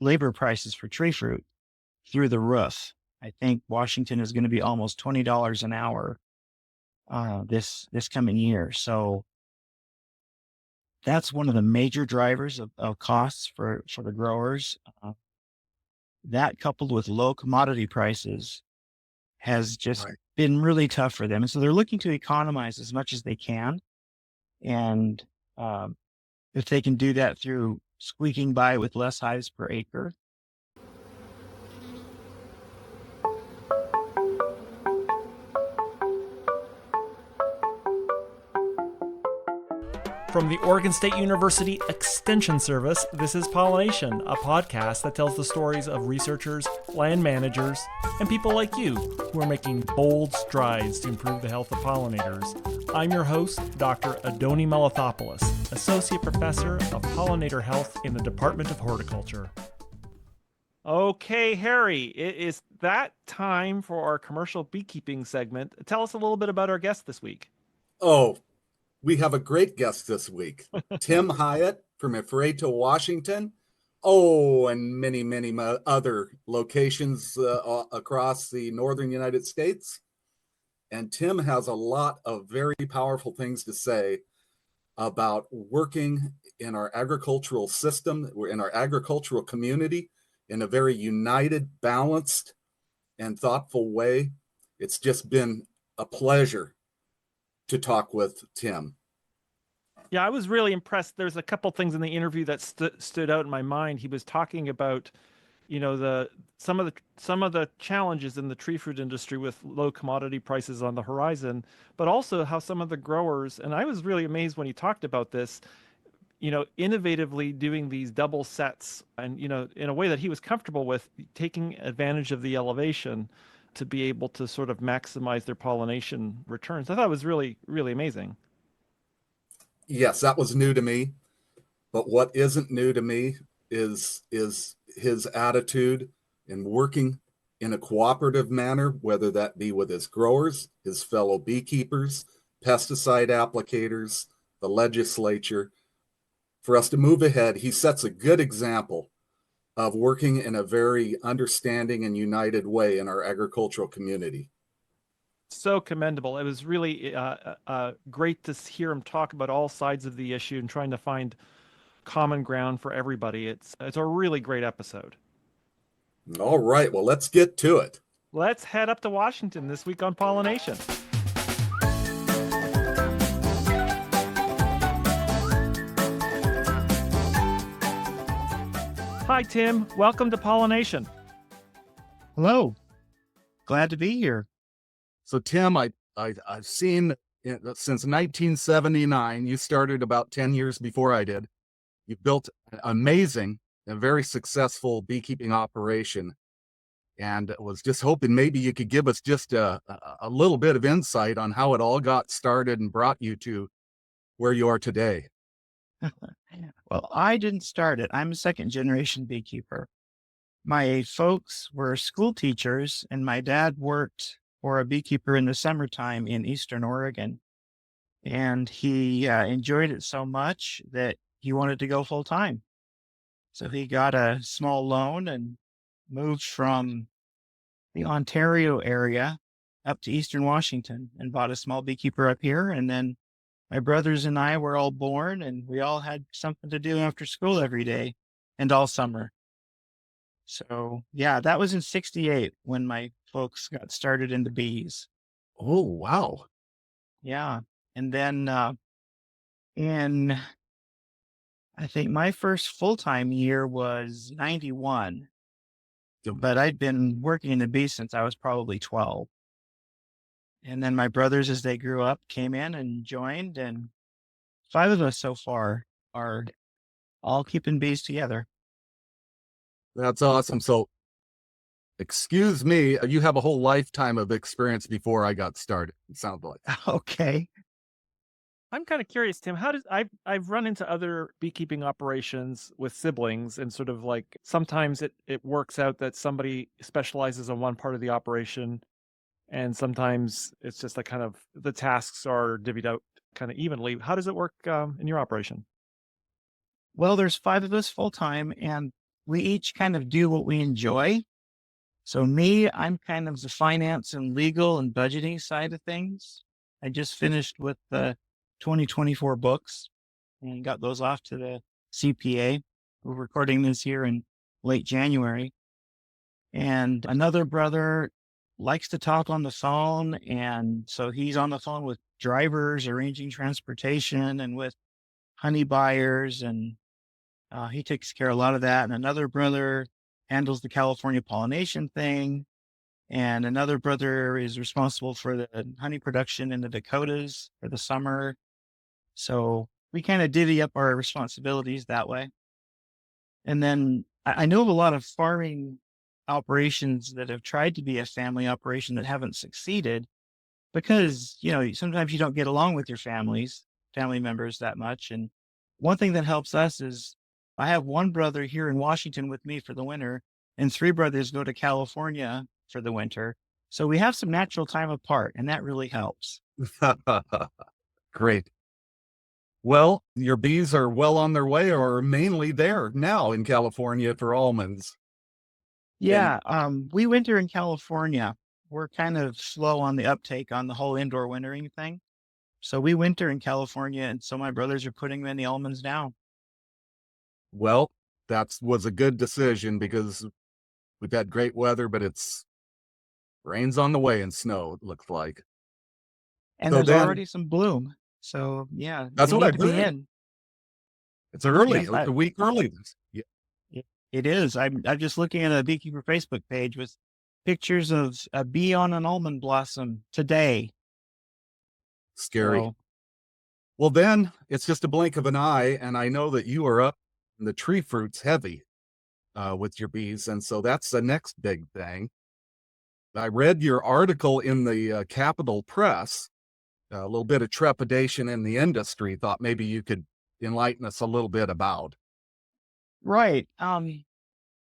labor prices for tree fruit through the roof. I think Washington is going to be almost $20 an hour this coming year. So that's one of the major drivers of costs for the growers. That coupled with low commodity prices has just Right. been really tough for them. And so they're looking to economize as much as they can. And um, if they can do that through squeaking by with less hives per acre. From the Oregon State University Extension Service, this is Pollination, a podcast that tells the stories of researchers, land managers, and people like you who are making bold strides to improve the health of pollinators. I'm your host, Dr. Andony Malathopoulos, Associate Professor of Pollinator Health in the Department of Horticulture. Okay, Harry, it is that time for our commercial beekeeping segment. Tell us a little bit about our guest this week. Oh, we have a great guest this week, Tim Hiatt from Ephrata, Washington. Oh, and many, many other locations across the northern United States. And Tim has a lot of very powerful things to say about working in our agricultural system, in our agricultural community, in a very united, balanced, and thoughtful way. It's just been a pleasure to talk with Tim. Yeah, I was really impressed. There's a couple things in the interview that stood out in my mind. He was talking about, some of the challenges in the tree fruit industry with low commodity prices on the horizon, but also how some of the growers, and I was really amazed when he talked about this, innovatively doing these double sets and, in a way that he was comfortable with, taking advantage of the elevation to be able to sort of maximize their pollination returns. I thought it was really, really amazing. Yes, that was new to me. But what isn't new to me is his attitude in working in a cooperative manner, whether that be with his growers, his fellow beekeepers, pesticide applicators, the legislature. For us to move ahead, he sets a good example of working in a very understanding and united way in our agricultural community. So commendable. It was really great to hear him talk about all sides of the issue and trying to find common ground for everybody. It's a really great episode. All right, well, let's get to it. Let's head up to Washington this week on Pollination. Hi, Tim. Welcome to Pollination. Hello. Glad to be here. So, Tim, I've seen since 1979, you started about 10 years before I did. You've built an amazing and very successful beekeeping operation. And was just hoping maybe you could give us just a little bit of insight on how it all got started and brought you to where you are today. Well, I didn't start it. I'm a second generation beekeeper. My folks were school teachers, and my dad worked for a beekeeper in the summertime in Eastern Oregon. And he enjoyed it so much that he wanted to go full time. So he got a small loan and moved from the Ontario area up to Eastern Washington and bought a small beekeeper up here. And then my brothers and I were all born, and we all had something to do after school every day and all summer. So yeah, that was in 68 when my folks got started into bees. Oh, wow. Yeah. And then in, I think my first full-time year was 91, but I'd been working in the bees since I was probably 12. And then my brothers, as they grew up, came in and joined, and 5 of us so far are all keeping bees together. That's awesome. So, excuse me, you have a whole lifetime of experience before I got started, it sounds like. Okay. I'm kind of curious, Tim, I've run into other beekeeping operations with siblings, and sort of like sometimes it works out that somebody specializes on one part of the operation, and sometimes it's just like kind of the tasks are divvied out kind of evenly. How does it work in your operation? Well, there's 5 of us full-time, and we each kind of do what we enjoy. So me, I'm kind of the finance and legal and budgeting side of things. I just finished with the 2024 books and got those off to the CPA. We're recording this here in late January. And another brother likes to talk on the phone. And so he's on the phone with drivers arranging transportation and with honey buyers. And he takes care of a lot of that. And another brother handles the California pollination thing. And another brother is responsible for the honey production in the Dakotas for the summer. So we kind of divvy up our responsibilities that way. And then I know of a lot of farming operations that have tried to be a family operation that haven't succeeded because, sometimes you don't get along with your family members that much. And one thing that helps us is I have one brother here in Washington with me for the winter, and 3 brothers go to California for the winter. So we have some natural time apart, and that really helps. Great. Well, your bees are well on their way or mainly there now in California for almonds. Yeah, we winter in California. We're kind of slow on the uptake on the whole indoor wintering thing. So we winter in California, and so my brothers are putting many almonds now. Well, that was a good decision because we've had great weather, but it's rain's on the way and snow, it looks like. And So there's then already some bloom. So yeah, that's they what need I've to be heard. in. It's early, Yes, a week early. Yeah, it is. I'm just looking at a beekeeper Facebook page with pictures of a bee on an almond blossom today. scary. So Well, then it's just a blink of an eye, and I know that you are up in the tree fruits heavy with your bees, and so that's the next big thing. I read your article in the Capital Press, a little bit of trepidation in the industry. Thought maybe you could enlighten us a little bit about. right.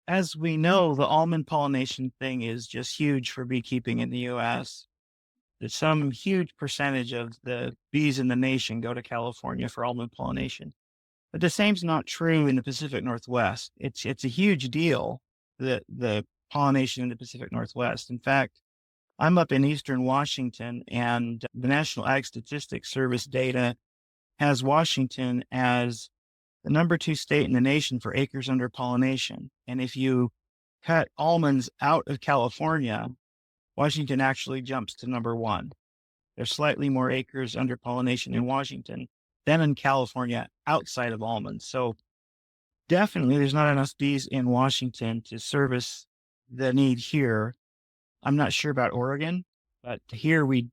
As we know, the almond pollination thing is just huge for beekeeping in the US. There's some huge percentage of the bees in the nation go to California for almond pollination. But the same's not true in the Pacific Northwest. It's a huge deal, the pollination in the Pacific Northwest. In fact, I'm up in Eastern Washington, and the National Ag Statistics Service data has Washington as the number 2 state in the nation for acres under pollination. And if you cut almonds out of California, Washington actually jumps to number 1. There's slightly more acres under pollination in Washington than in California outside of almonds. So definitely there's not enough bees in Washington to service the need here. I'm not sure about Oregon, but here we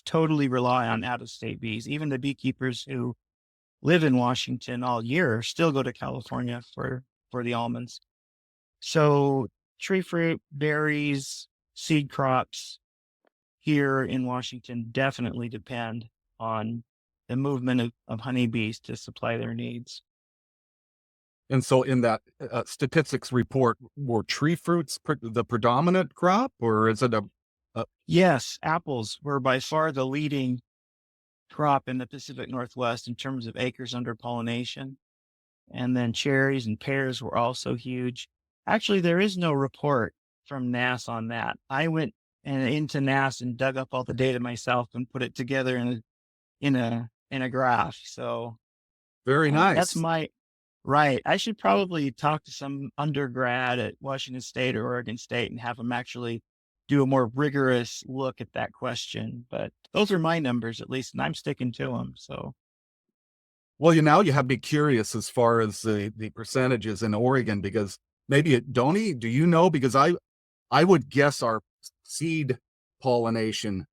totally rely on out-of-state bees. Even the beekeepers who live in Washington all year still go to California for the almonds. So tree fruit, berries, seed crops here in Washington definitely depend on the movement of honeybees to supply their needs. And so, in that statistics report, were tree fruits the predominant crop, or is it a Yes, apples were by far the leading crop in the Pacific Northwest in terms of acres under pollination. And then cherries and pears were also huge. Actually, there is no report from NAS on that. I went into NAS and dug up all the data myself and put it together in a graph. So very that's nice? my right. I should probably talk to some undergrad at Washington State or Oregon State and have them actually do a more rigorous look at that question. But those are my numbers, at least, and I'm sticking to them. So Well, you have me curious as far as the percentages in Oregon, because maybe Andony, do you know? Because I would guess our seed pollination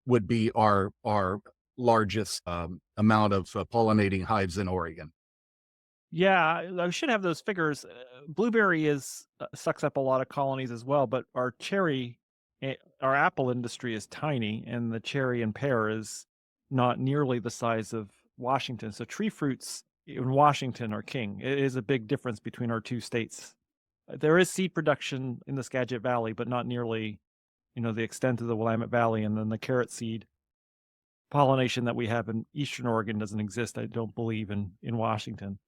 would be our largest amount of pollinating hives in Oregon. Yeah, I should have those figures. Blueberry sucks up a lot of colonies as well, but our our apple industry is tiny, and the cherry and pear is not nearly the size of Washington. So tree fruits in Washington are king. It is a big difference between our 2 states. There is seed production in the Skagit Valley, but not nearly, the extent of the Willamette Valley, and then the carrot seed pollination that we have in Eastern Oregon doesn't exist, I don't believe, in Washington.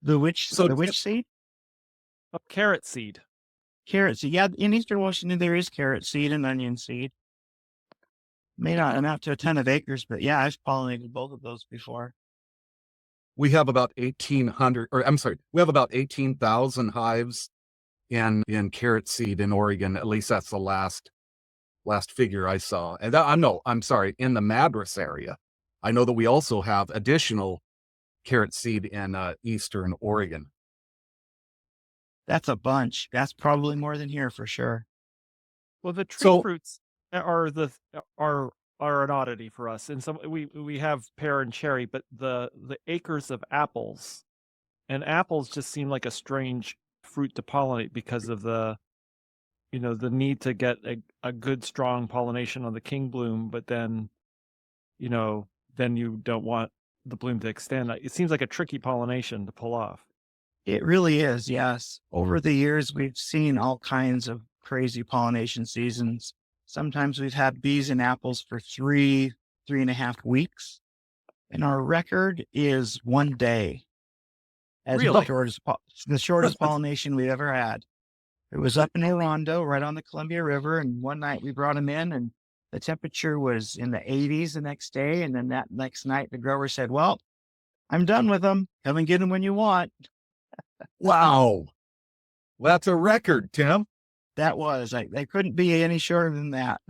the So which seed? Oh, carrot seed. Carrot seed. Yeah, in Eastern Washington, there is carrot seed and onion seed. May not amount to a ton of acres, but yeah, I've pollinated both of those before. We have about 1,800, or I'm sorry, we have about 18,000 hives in carrot seed in Oregon. At least that's the last figure I saw. And I'm sorry, in the Madras area. I know that we also have additional carrot seed in Eastern Oregon. That's a bunch. That's probably more than here for sure. Well, the tree So fruits are an oddity for us. And some we have pear and cherry, but the acres of apples, and apples just seem like a strange fruit to pollinate because of the need to get a good strong pollination on the king bloom, but then then you don't want the bloom to extend. It seems like a tricky pollination to pull off. It really is, yes. Over the years, we've seen all kinds of crazy pollination seasons. Sometimes we've had bees and apples for 3.5 weeks. And our record is 1 day as Really? the shortest pollination we've ever had. It was up in Orlando, right on the Columbia River. And one night we brought them in and the temperature was in the 80s the next day. And then that next night, the grower said, well, I'm done with them. Come and get them when you want. wow, that's a record, Tim. That was, they couldn't be any shorter than that.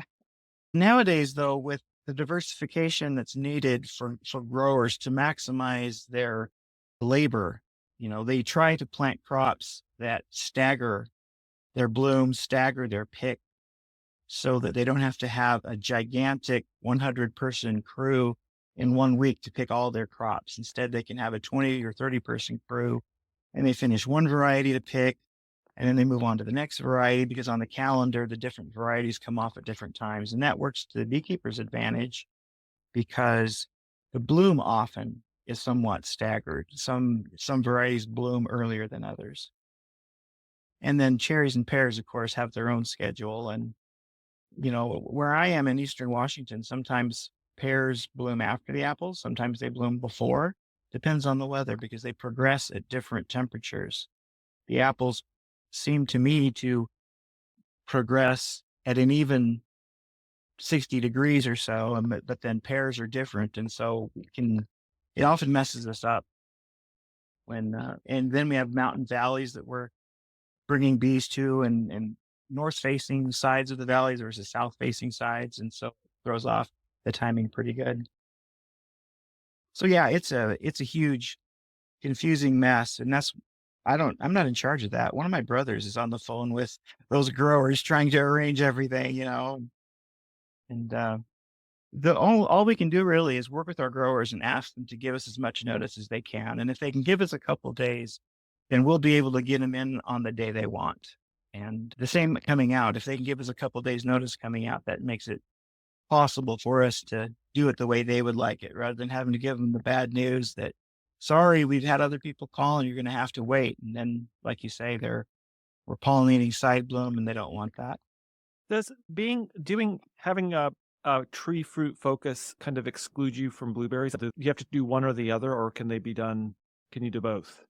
Nowadays, though, with the diversification that's needed for growers to maximize their labor, they try to plant crops that stagger their blooms, stagger their pick, so that they don't have to have a gigantic 100-person crew in 1 week to pick all their crops. Instead, they can have a 20 or 30-person crew, and they finish one variety to pick, and then they move on to the next variety because on the calendar, the different varieties come off at different times. And that works to the beekeeper's advantage because the bloom often is somewhat staggered. Some varieties bloom earlier than others. And then cherries and pears, of course, have their own schedule. And, where I am in Eastern Washington, sometimes pears bloom after the apples. Sometimes they bloom before. Depends on the weather because they progress at different temperatures. The apples seem to me to progress at an even 60 degrees or so, but then pears are different. And so it often messes us up and then we have mountain valleys that we're bringing bees to and north facing sides of the valleys versus south facing sides. And so it throws off the timing pretty good. So yeah, it's a huge confusing mess. And I'm not in charge of that. One of my brothers is on the phone with those growers trying to arrange everything, and all we can do really is work with our growers and ask them to give us as much notice as they can. And if they can give us a couple days, then we'll be able to get them in on the day they want. And the same coming out, if they can give us a couple days notice coming out, that makes it possible for us to do it the way they would like it, rather than having to give them the bad news that, sorry, we've had other people call and you're going to have to wait. And then, like you say, we're pollinating side bloom and they don't want that. Does having a tree fruit focus kind of exclude you from blueberries? Do you have to do one or the other, or can you do both?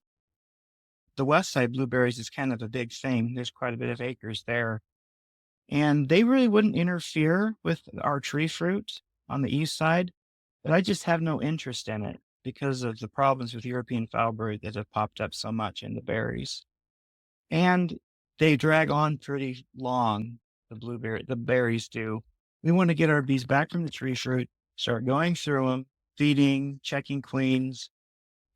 The west side blueberries is kind of a big thing. There's quite a bit of acres there. And they really wouldn't interfere with our tree fruit on the east side, but I just have no interest in it because of the problems with European foulbrood that have popped up so much in the berries. And they drag on pretty long, the berries do. We want to get our bees back from the tree fruit, start going through them, feeding, checking queens,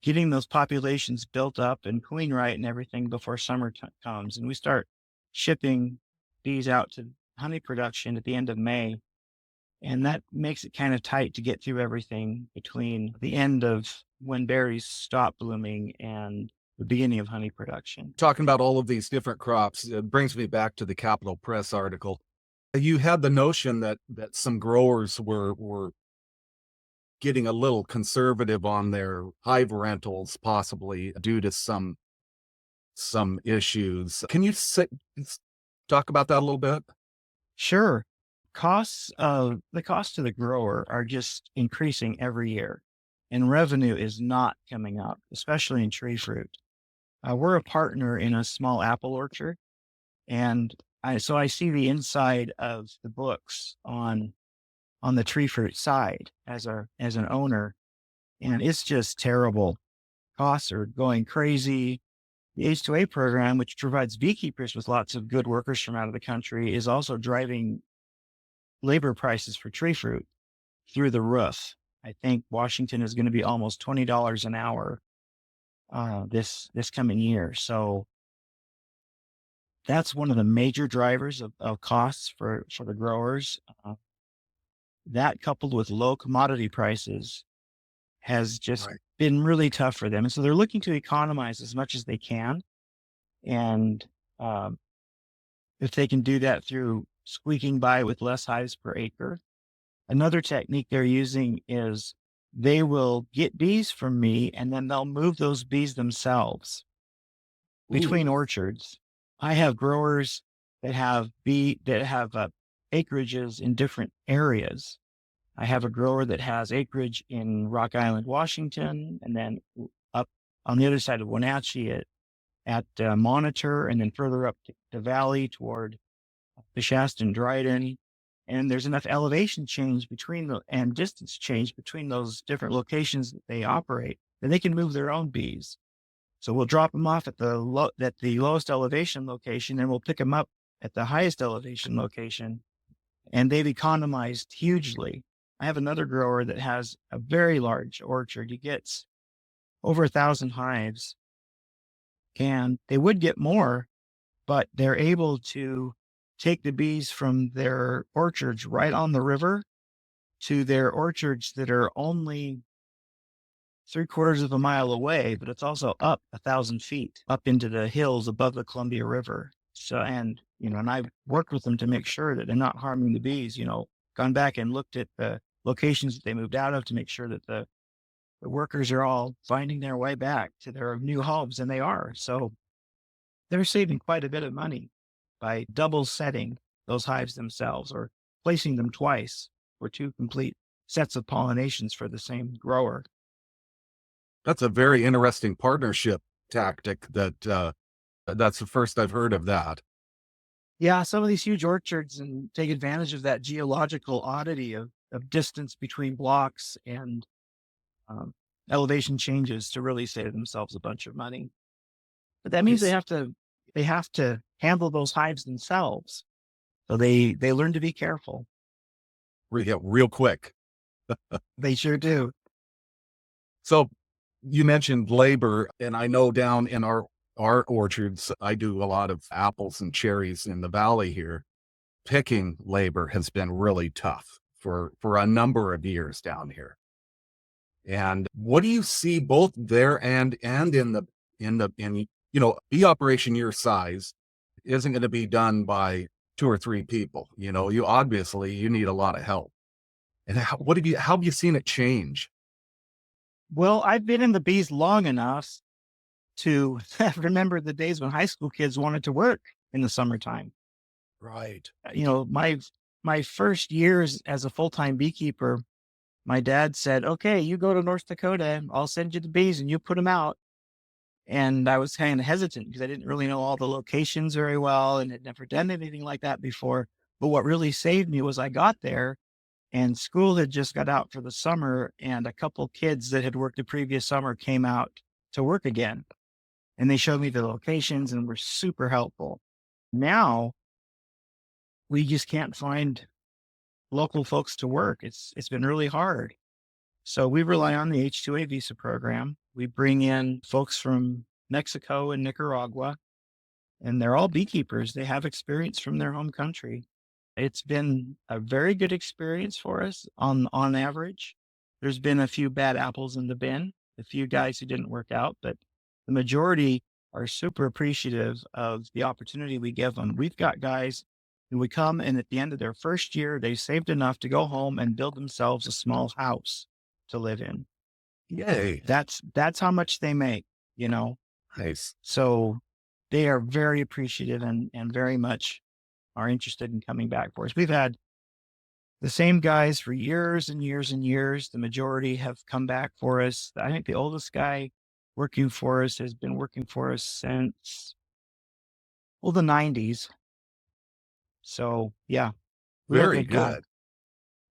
getting those populations built up and queen right and everything before summer comes. And we start shipping bees out to honey production at the end of May. And that makes it kind of tight to get through everything between the end of when berries stop blooming and the beginning of honey production. Talking about all of these different crops, it brings me back to the Capital Press article. You had the notion that some growers were getting a little conservative on their hive rentals, possibly due to some issues. Can you talk about that a little bit? Sure. The costs to the grower are just increasing every year, and revenue is not coming up, especially in tree fruit. We're a partner in a small apple orchard, and so I see the inside of the books on the tree fruit side as an owner, and it's just terrible. Costs are going crazy. The H2A program, which provides beekeepers with lots of good workers from out of the country, is also driving labor prices for tree fruit through the roof. I think Washington is going to be almost $20 an hour this coming year. So that's one of the major drivers of costs for the growers. That coupled with low commodity prices has just Right. been really tough for them. And so they're looking to economize as much as they can. And um, if they can do that through squeaking by with less hives per acre. Another technique they're using is they will get bees from me and then they'll move those bees themselves between Ooh, orchards. I have growers that have acreages in different areas. I have a grower that has acreage in Rock Island, Washington, and then up on the other side of Wenatchee at Monitor, and then further up the valley toward the Shasta and Dryden. And there's enough elevation change and distance change between those different locations that they operate that they can move their own bees. So we'll drop them off at the lowest elevation location, and we'll pick them up at the highest elevation location. And they've economized hugely. I have another grower that has a very large orchard. He gets over 1,000 hives, and they would get more, but they're able to take the bees from their orchards right on the river to their orchards that are only 3/4 of a mile away, but it's also up 1,000 feet up into the hills above the Columbia River. So, and I've worked with them to make sure that they're not harming the bees. Gone back and looked at the locations that they moved out of to make sure that the workers are all finding their way back to their new homes, and they are. So they're saving quite a bit of money by double setting those hives themselves or placing them twice for two complete sets of pollinations for the same grower. that's a very interesting partnership tactic that's the first I've heard of that. Yeah, some of these huge orchards and take advantage of that geological oddity of distance between blocks and um, elevation changes to really save themselves a bunch of money. But that means Nice. they have to handle those hives themselves. So they learn to be careful. Real quick. They sure do. So you mentioned labor, and I know down in our orchards, I do a lot of apples and cherries in the valley here. Picking labor has been really tough for a number of years down here. And what do you see both there and in bee operation your size isn't going to be done by 2 or 3 people. You need a lot of help. And how have you seen it change? Well, I've been in the bees long enough to remember the days when high school kids wanted to work in the summertime. Right. My first years as a full-time beekeeper, my dad said, "Okay, you go to North Dakota. I'll send you the bees and you put them out." And I was kind of hesitant because I didn't really know all the locations very well and had never done anything like that before. But what really saved me was I got there and school had just got out for the summer, and a couple kids that had worked the previous summer came out to work again. And they showed me the locations and were super helpful. Now we just can't find local folks to work. It's been really hard. So we rely on the H-2A visa program. We bring in folks from Mexico and Nicaragua, and they're all beekeepers. They have experience from their home country. It's been a very good experience for us on average. There's been a few bad apples in the bin, a few guys who didn't work out, but the majority are super appreciative of the opportunity we give them. We've got guys who would come, and at the end of their first year, they saved enough to go home and build themselves a small house to live in. Yay. That's how much they make, you know? Nice. So they are very appreciative and very much are interested in coming back for us. We've had the same guys for years and years and years. The majority have come back for us. I think the oldest guy working for us, has been working for us since, well, the 90s. So, yeah, real Very good guy. good.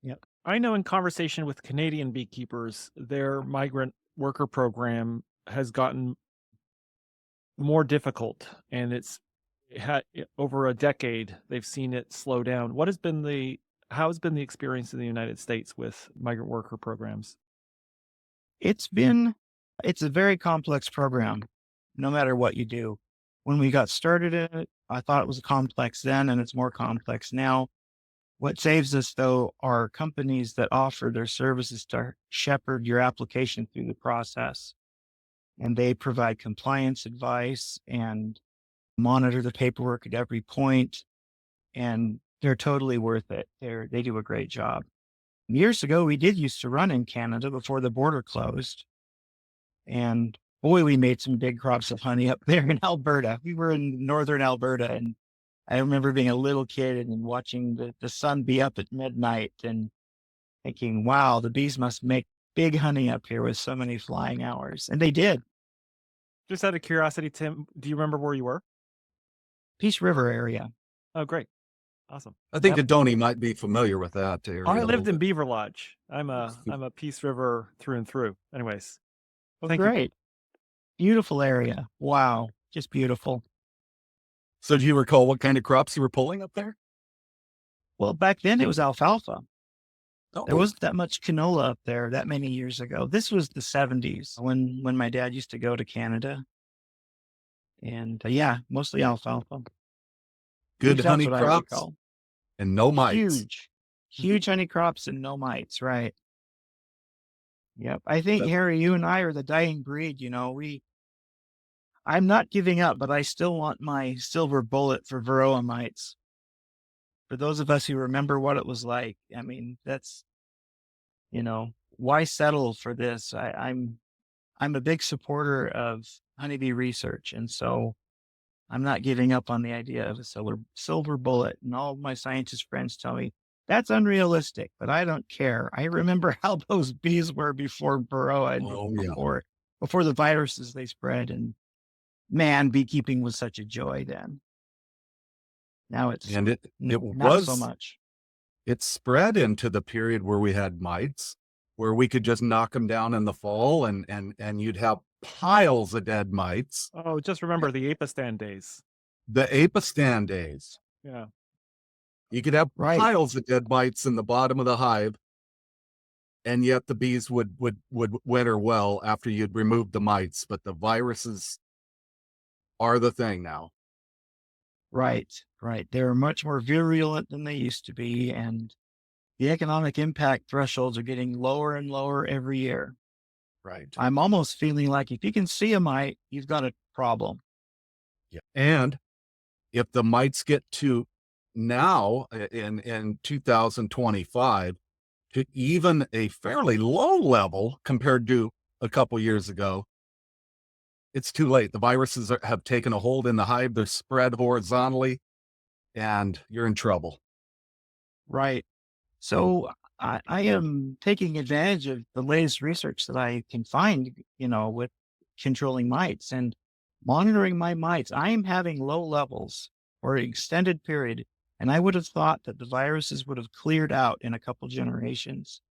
Yep. I know in conversation with Canadian beekeepers, their migrant worker program has gotten more difficult, and over a decade they've seen it slow down. How has been the experience in the United States with migrant worker programs? It's a very complex program, no matter what you do. When we got started in it, I thought it was complex then, and it's more complex now. What saves us, though, are companies that offer their services to shepherd your application through the process. And they provide compliance advice and monitor the paperwork at every point, and they're totally worth it. They do a great job. Years ago, we did used to run in Canada before the border closed. And boy, we made some big crops of honey up there in Alberta. We were in northern Alberta, and I remember being a little kid and watching the sun be up at midnight and thinking, wow, the bees must make big honey up here with so many flying hours. And they did. Just out of curiosity, Tim, do you remember where you were? Peace River area. Oh, great. Awesome. I think Yep. Andony might be familiar with that area. I a lived little in bit. Beaver Lodge. I'm a Peace River through and through. Anyways, Well, thank you. great. Beautiful area. Wow. Just beautiful. So do you recall what kind of crops you were pulling up there? Well, back then it was alfalfa. Oh, There wasn't that much canola up there that many years ago. This was the 70s when my dad used to go to Canada. And yeah, mostly alfalfa. At good least that's honey what I crops recall. and no mites. Huge honey crops and no mites, right? Yep. I think, But- Harry, you and I are the dying breed. I'm not giving up, but I still want my silver bullet for varroa mites. For those of us who remember what it was like, I mean, that's, why settle for this? I'm a big supporter of honeybee research, and so I'm not giving up on the idea of a silver bullet. And all of my scientist friends tell me that's unrealistic, but I don't care. I remember how those bees were before varroa and Oh, yeah. before the viruses they spread. And man, beekeeping was such a joy then. Now it's And it not so was, much. it spread into the period where we had mites, where we could just knock them down in the fall and you'd have piles of dead mites. Oh, just remember the Apistan days. The Apistan days. Yeah. You could have Right. piles of dead mites in the bottom of the hive, and yet the bees would winter well after you'd removed the mites. But the viruses are the thing now. Right. They're much more virulent than they used to be, and the economic impact thresholds are getting lower and lower every year. Right. I'm almost feeling like if you can see a mite, you've got a problem. Yeah. And if the mites get to now in 2025 to even a fairly low level compared to a couple years ago, it's too late. The viruses have taken a hold in the hive. They're spread horizontally, and you're in trouble. Right. So I am taking advantage of the latest research that I can find, with controlling mites and monitoring my mites. I am having low levels for an extended period, and I would have thought that the viruses would have cleared out in a couple generations,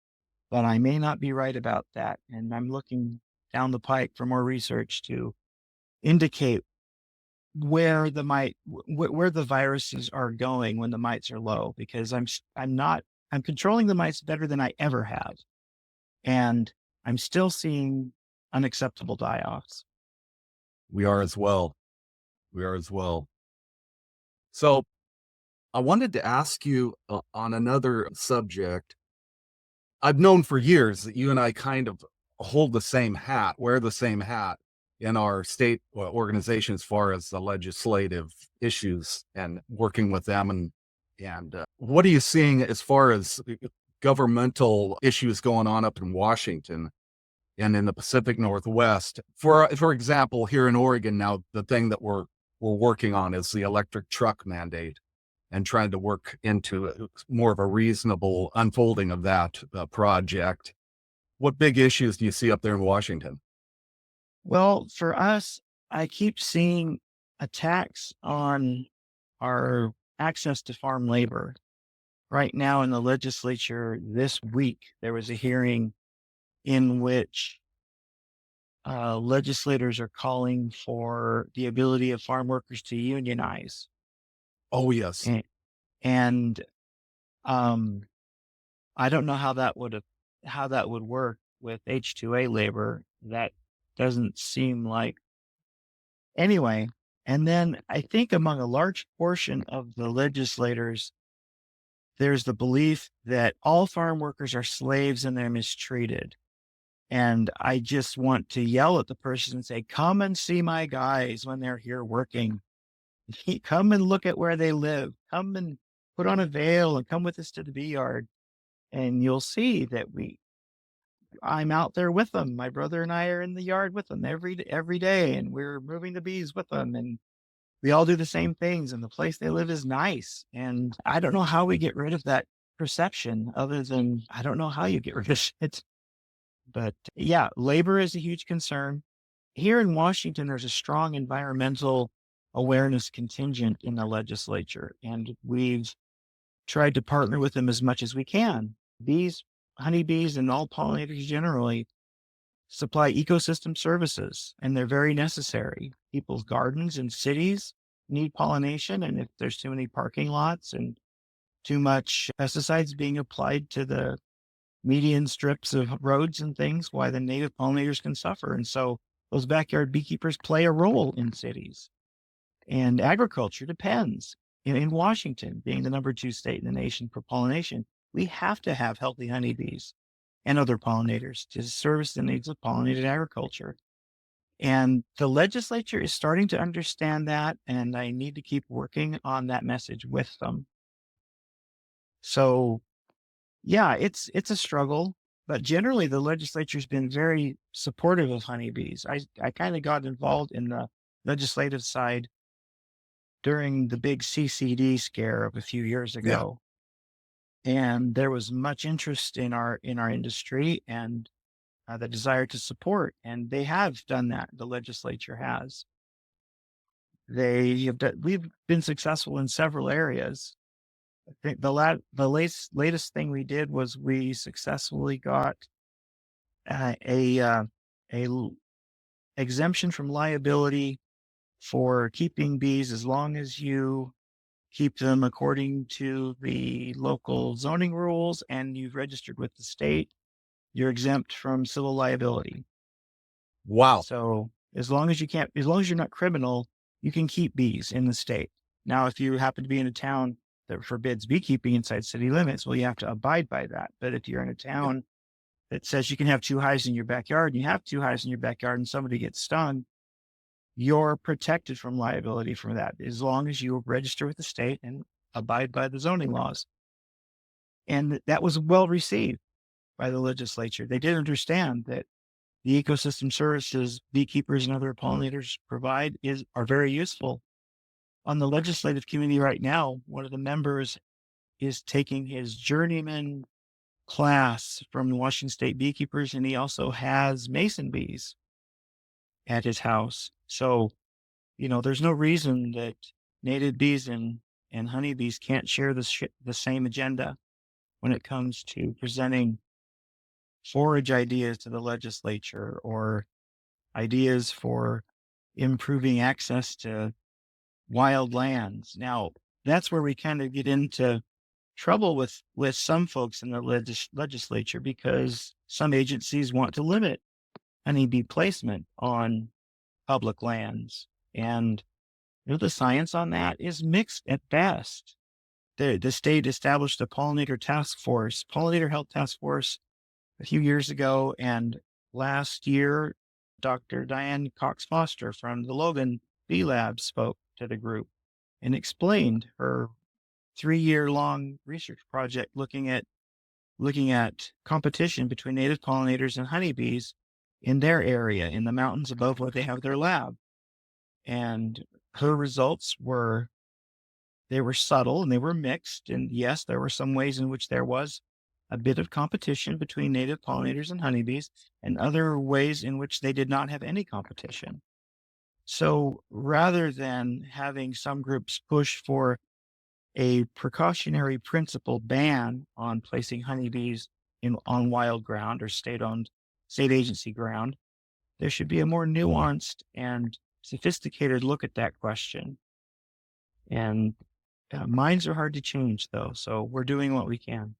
but I may not be right about that. And I'm looking down the pike for more research to indicate where the viruses are going when the mites are low, because I'm controlling the mites better than I ever have. And I'm still seeing unacceptable die-offs. We are as well. So I wanted to ask you on another subject. I've known for years that you and I kind of wear the same hat in our state organization as far as the legislative issues and working with them. And what are you seeing as far as governmental issues going on up in Washington and in the Pacific Northwest? For example, here in Oregon now, the thing that we're working on is the electric truck mandate, and trying to work into more of a reasonable unfolding of that project. What big issues do you see up there in Washington? Well, for us, I keep seeing attacks on our access to farm labor. Right now in the legislature this week, there was a hearing in which legislators are calling for the ability of farm workers to unionize. Oh, yes. And um, I don't know how that would work with H-2A labor. That doesn't seem like anyway. And then I think among a large portion of the legislators, there's the belief that all farm workers are slaves and they're mistreated. And I just want to yell at the person and say, come and see my guys when they're here working. Come and look at where they live. Come and put on a veil and come with us to the bee yard. And you'll see that I'm out there with them. My brother and I are in the yard with them every day, and we're moving the bees with them. And we all do the same things, and the place they live is nice. And I don't know how we get rid of that perception other than I don't know how you get rid of it. But yeah, labor is a huge concern. Here in Washington, there's a strong environmental awareness contingent in the legislature, and we've tried to partner with them as much as we can. Bees, honeybees, and all pollinators generally supply ecosystem services, and they're very necessary. People's gardens and cities need pollination, and if there's too many parking lots and too much pesticides being applied to the median strips of roads and things, why the native pollinators can suffer. And so those backyard beekeepers play a role in cities. And agriculture depends. In Washington, being the #2 state in the nation for pollination, we have to have healthy honeybees and other pollinators to service the needs of pollinated agriculture. And the legislature is starting to understand that, and I need to keep working on that message with them. So, yeah, it's a struggle, but generally the legislature's been very supportive of honeybees. I kind of got involved in the legislative side during the big CCD scare of a few years Yeah. ago. And there was much interest in our industry and the desire to support, and they have done that. The legislature has. They have done, we've been successful in several areas. I think latest thing we did was we successfully got uh, a uh, a l- exemption from liability for keeping bees as long as you keep them according to the local zoning rules and you've registered with the state. You're exempt from civil liability. Wow. So as long as you're not criminal, you can keep bees in the state. Now, if you happen to be in a town that forbids beekeeping inside city limits, well, you have to abide by that. But if you're in a Yeah. town that says you can have 2 hives in your backyard and you have 2 hives in your backyard and somebody gets stung, you're protected from liability from that as long as you register with the state and abide by the zoning laws. And that was well received by the legislature. They did understand that the ecosystem services beekeepers and other pollinators provide are very useful. On the legislative committee right now, one of the members is taking his journeyman class from the Washington State beekeepers, and he also has mason bees at his house. So, there's no reason that native bees and honeybees can't share the same agenda when it comes to presenting forage ideas to the legislature or ideas for improving access to wild lands. Now, that's where we kind of get into trouble with some folks in the legislature because some agencies want to limit honeybee placement on public lands. And the science on that is mixed at best. The state established a pollinator health task force a few years ago. And last year, Dr. Diane Cox Foster from the Logan Bee Lab spoke to the group and explained her 3-year long research project looking at competition between native pollinators and honeybees in their area in the mountains above where they have their lab. And her results they were subtle and they were mixed. And yes, there were some ways in which there was a bit of competition between native pollinators and honeybees, and other ways in which they did not have any competition. So rather than having some groups push for a precautionary principle ban on placing honeybees on wild ground or state agency ground, there should be a more nuanced and sophisticated look at that question. And minds are hard to change, though, so we're doing what we can.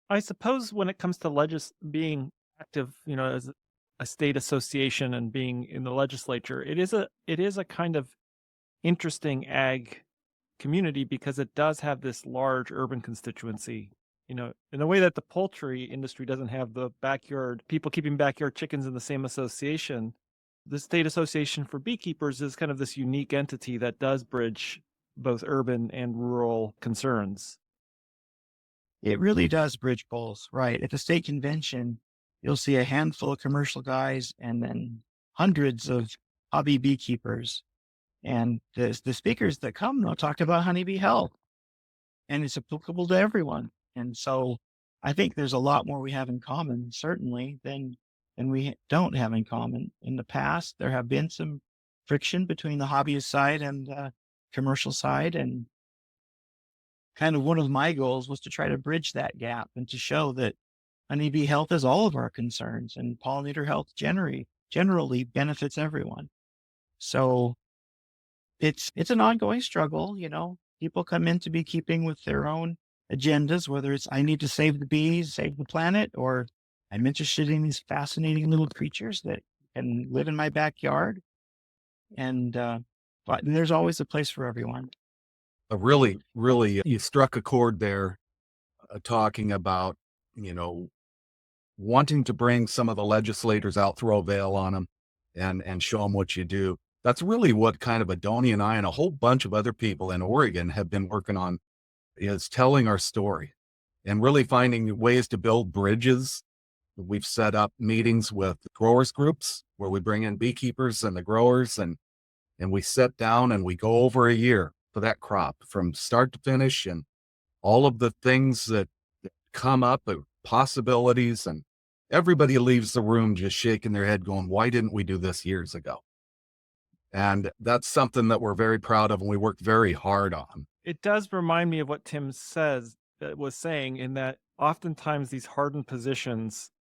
I suppose when it comes to being active, as a state association and being in the legislature, it is a kind of interesting ag community because it does have this large urban constituency. In a way that the poultry industry doesn't have the backyard people keeping backyard chickens in the same association. The state association for beekeepers is kind of this unique entity that does bridge both urban and rural concerns. It really does bridge both, right? At the state convention, you'll see a handful of commercial guys and then hundreds of hobby beekeepers. And the speakers that come, they'll talk about honeybee health, and it's applicable to everyone. And so I think there's a lot more we have in common, certainly, than we don't have in common. In the past, there have been some friction between the hobbyist side and commercial side. And kind of one of my goals was to try to bridge that gap and to show that honeybee health is all of our concerns, and pollinator health generally benefits everyone. So it's an ongoing struggle. People come into beekeeping with their own agendas, whether it's I need to save the bees, save the planet, or I'm interested in these fascinating little creatures that can live in my backyard. And but there's always a place for everyone. Really, really, you struck a chord there, talking about, wanting to bring some of the legislators out, throw a veil on them, and show them what you do. That's really what kind of Andony and I and a whole bunch of other people in Oregon have been working on, is telling our story and really finding ways to build bridges. We've set up meetings with growers groups where we bring in beekeepers and the growers, and we sit down and we go over a year for that crop from start to finish, and all of the things that come up, possibilities, and everybody leaves the room just shaking their head going, why didn't we do this years ago? And that's something that we're very proud of and we work very hard on. It does remind me of what Tim was saying, in that oftentimes these hardened positions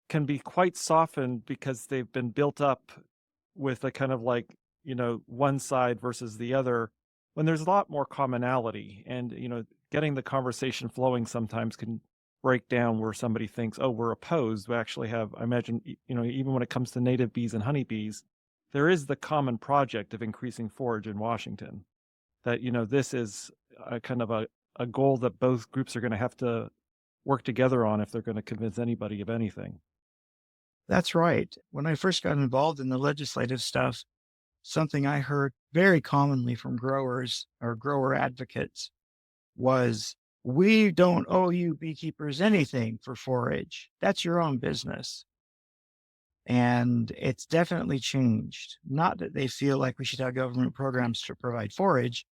can be quite softened because they've been built up with a kind of one side versus the other, when there's a lot more commonality. And getting the conversation flowing sometimes can break down where somebody thinks, oh, we're opposed. We actually have, I imagine, even when it comes to native bees and honeybees, there is the common project of increasing forage in Washington. That this is a kind of a goal that both groups are going to have to work together on if they're going to convince anybody of anything. That's right. When I first got involved in the legislative stuff, something I heard very commonly from growers or grower advocates was, we don't owe you beekeepers anything for forage. That's your own business. And it's definitely changed. Not that they feel like we should have government programs to provide forage,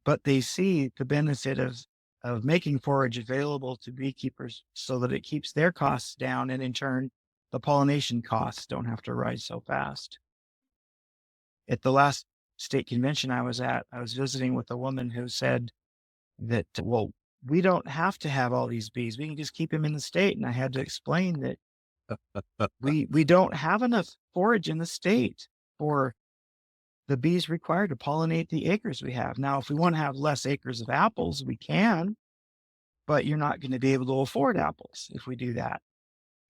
but they see the benefit of making forage available to beekeepers so that it keeps their costs down, and in turn, the pollination costs don't have to rise so fast. At the last state convention I was at, I was visiting with a woman who said that, well, we don't have to have all these bees. We can just keep them in the state. And I had to explain that we don't have enough forage in the state for the bees required to pollinate the acres we have. Now, if we want to have less acres of apples, we can, but you're not going to be able to afford apples if we do that.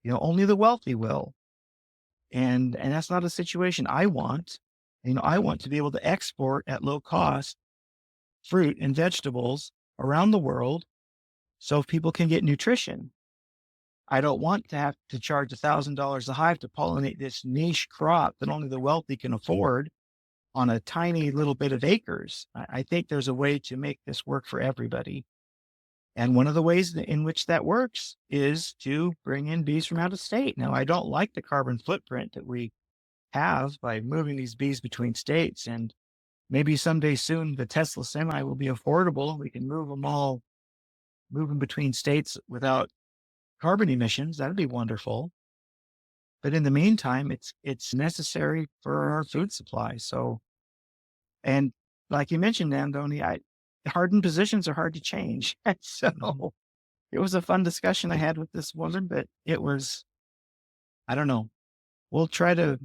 Only the wealthy will. And that's not a situation I want. I want to be able to export at low cost fruit and vegetables around the world so people can get nutrition. I don't want to have to charge $1,000 a hive to pollinate this niche crop that only the wealthy can afford on a tiny little bit of acres. I think there's a way to make this work for everybody. And one of the ways in which that works is to bring in bees from out of state. Now, I don't like the carbon footprint that we have by moving these bees between states. And maybe someday soon, the Tesla semi will be affordable. We can move them all moving between states without carbon emissions. That'd be wonderful. But in the meantime, it's necessary for our food supply. So, and like you mentioned, Andony, hardened positions are hard to change. So it was a fun discussion I had with this woman, but it was, I don't know. We'll try to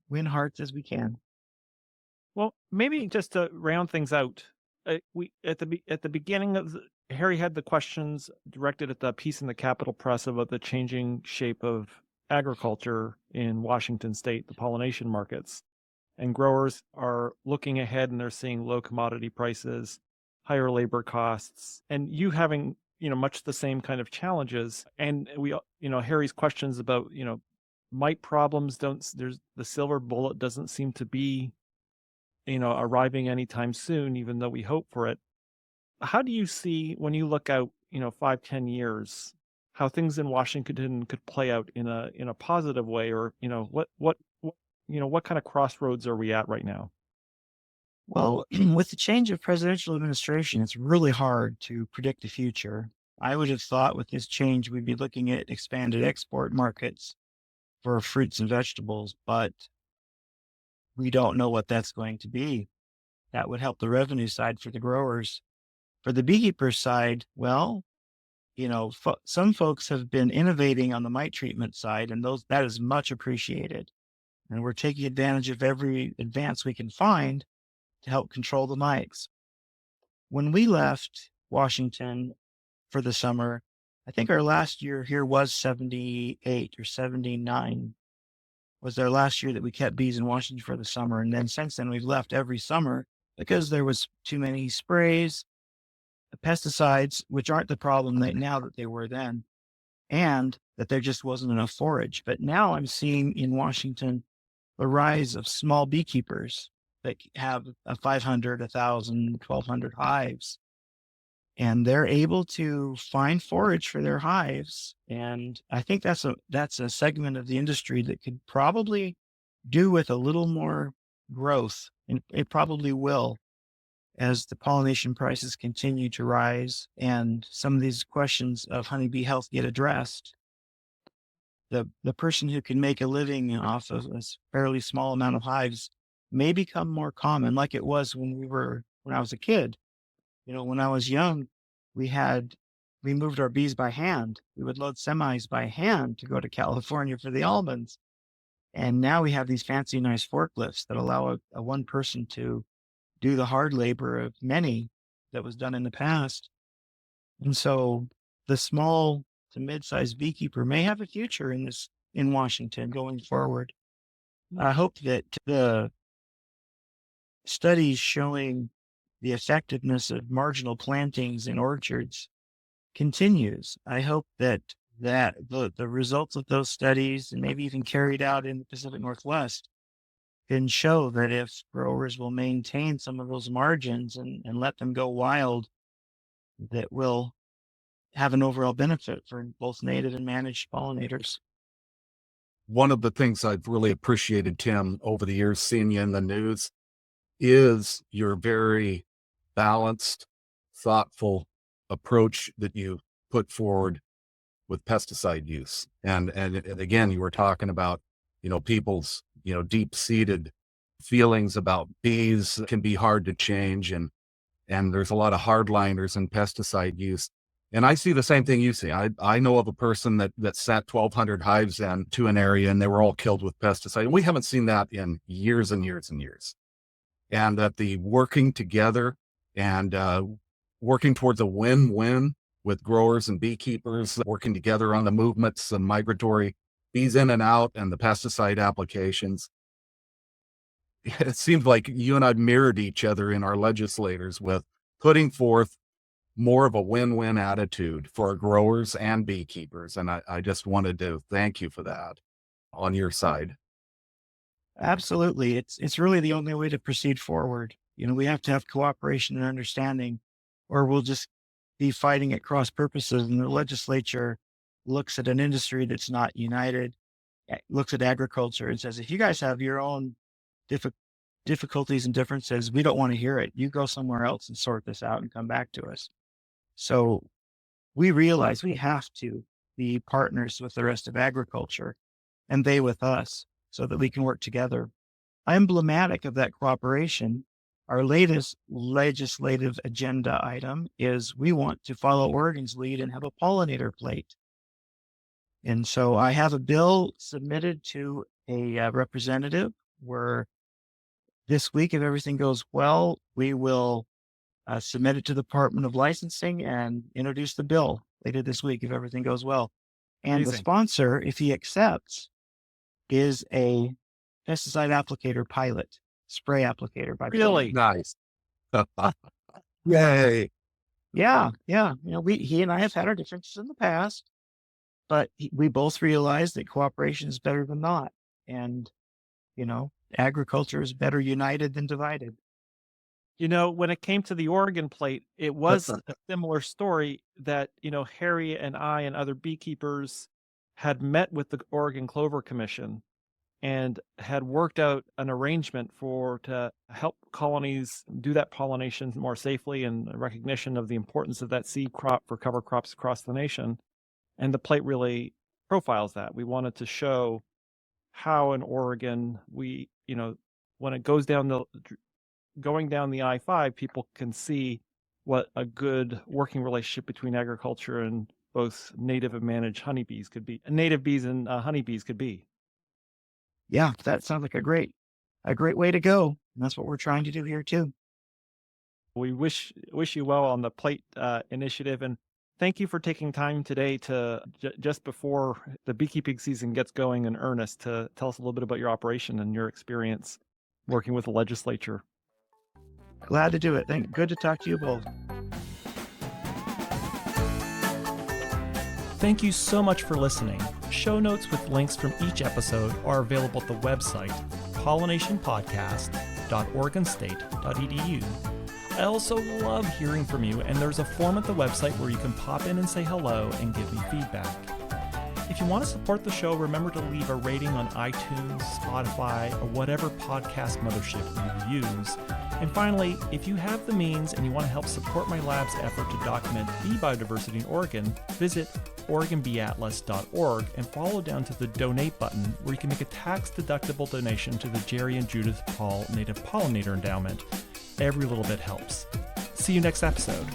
win hearts as we can. Well, maybe just to round things out, we at the beginning of Harry had the questions directed at the piece in the Capital Press about the changing shape of agriculture in Washington State, the pollination markets, and growers are looking ahead and they're seeing low commodity prices, higher labor costs, and you having much the same kind of challenges. And we Harry's questions about mite problems there's the silver bullet doesn't seem to be arriving anytime soon, even though we hope for it. How do you see, when you look out 5-10 years, how things in Washington could play out in a positive way? Or what kind of crossroads are we at right now? Well, with the change of presidential administration, it's really hard to predict the future. I would have thought with this change, we'd be looking at expanded export markets for fruits and vegetables, but we don't know what that's going to be. That would help the revenue side for the growers. For the beekeeper side, well, some folks have been innovating on the mite treatment side, and that is much appreciated. And we're taking advantage of every advance we can find to help control the mites. When we left Washington for the summer, I think our last year here was 78 or 79 was our last year that we kept bees in Washington for the summer. And then since then, we've left every summer because there was too many sprays, pesticides, which aren't the problem now that they were then, and that there just wasn't enough forage. But now I'm seeing in Washington the rise of small beekeepers that have 500, 1,000, 1,200 hives. And they're able to find forage for their hives. And I think that's a segment of the industry that could probably do with a little more growth. And it probably will as the pollination prices continue to rise and some of these questions of honeybee health get addressed. The person who can make a living off of a fairly small amount of hives may become more common, like it was when I was a kid. When I was young, we moved our bees by hand. We would load semis by hand to go to California for the almonds. And now we have these fancy, nice forklifts that allow a one person to do the hard labor of many that was done in the past. And so the small to mid-sized beekeeper may have a future in Washington going forward. I hope that the studies showing the effectiveness of marginal plantings in orchards continues. I hope that the results of those studies, and maybe even carried out in the Pacific Northwest, can show that if growers will maintain some of those margins and let them go wild, that will have an overall benefit for both native and managed pollinators. One of the things I've really appreciated, Tim, over the years, seeing you in the news, is your very balanced, thoughtful approach that you put forward with pesticide use. And again, you were talking about, people's, deep-seated feelings about bees can be hard to change. And there's a lot of hardliners in pesticide use. And I see the same thing you see. I know of a person that sat 1,200 hives into an area and they were all killed with pesticide. And we haven't seen that in years and years and years. And that the working together and working towards a win-win with growers and beekeepers, working together on the movements and migratory bees in and out and the pesticide applications. It seems like you and I mirrored each other in our legislators with putting forth more of a win-win attitude for growers and beekeepers. And I just wanted to thank you for that on your side. Absolutely. It's really the only way to proceed forward. We have to have cooperation and understanding, or we'll just be fighting at cross purposes. And the legislature looks at an industry that's not united, looks at agriculture and says, if you guys have your own difficulties and differences, we don't want to hear it. You go somewhere else and sort this out and come back to us. So we realize we have to be partners with the rest of agriculture and they with us so that we can work together. Emblematic of that cooperation, our latest legislative agenda item is we want to follow Oregon's lead and have a pollinator plate. And so I have a bill submitted to a representative where this week, if everything goes well, we will submit it to the Department of Licensing and introduce the bill later this week, if everything goes well. And the Amazing. sponsor, if he accepts, is a pesticide applicator pilot, spray applicator by Really? Nice. Yay. Yeah. He and I have had our differences in the past, but we both realize that cooperation is better than not. And, agriculture is better united than divided. When it came to the Oregon plate, it was a similar story that, Harry and I and other beekeepers had met with the Oregon Clover Commission and had worked out an arrangement to help colonies do that pollination more safely and recognition of the importance of that seed crop for cover crops across the nation. And the plate really profiles that. We wanted to show how in Oregon when it goes going down the I-5, people can see what a good working relationship between agriculture and both native and managed honeybees could be. Native bees and honeybees could be. Yeah, that sounds like a great way to go. And that's what we're trying to do here too. We wish you well on the plate initiative, and thank you for taking time today to just before the beekeeping season gets going in earnest to tell us a little bit about your operation and your experience working with the legislature. Glad to do it. Good to talk to you both. Thank you so much for listening. Show notes with links from each episode are available at the website pollinationpodcast.oregonstate.edu. I also love hearing from you, and there's a form at the website where you can pop in and say hello and give me feedback. If you want to support the show, remember to leave a rating on iTunes, Spotify, or whatever podcast mothership you use. And finally, if you have the means and you want to help support my lab's effort to document bee biodiversity in Oregon, visit OregonBeeAtlas.org and follow down to the donate button where you can make a tax-deductible donation to the Jerry and Judith Paul Native Pollinator Endowment. Every little bit helps. See you next episode.